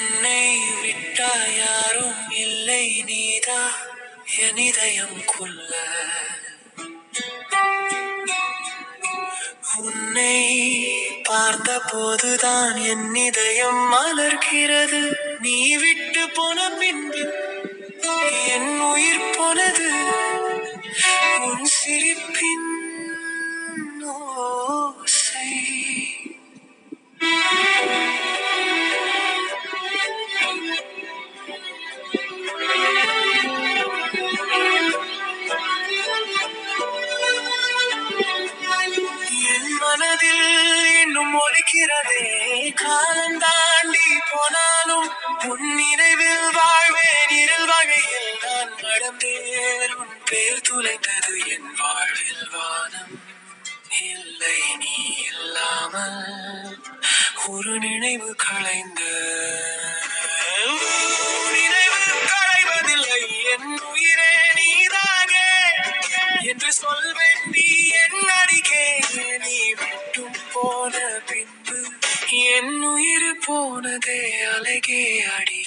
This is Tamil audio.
உன்னை விட்டா யாரும் இல்லை, நீதா என் இதயம் கொள்ள. உன்னை பார்த்த போதுதான் என் இதயம் மலர்கிறது. நீ விட்டு போன பின்பு என் உயிர் போனது. உன் சிரிப்பின் ஓசை என் மனதில் இன்னும் ஒலிக்கிறதே. காலம் தாண்டி போனாலும் உன் நினைவில் வாழ்வேன். இருள் வகையில் நான் நடந்தேன். உன் பேர் துளைந்தது என் வாழ்வில். வானம் இல்லை, நீ இல்லாமல் ஒரு நினைவு களைந்த. நினைவு களைவதில்லை என் உயிரே, நீதானே என்று சொல்வேன். நீ என் அடிக்கே. நீ விட்டும் போன பின்பு என் உயிர் போனதே அழகே அடி.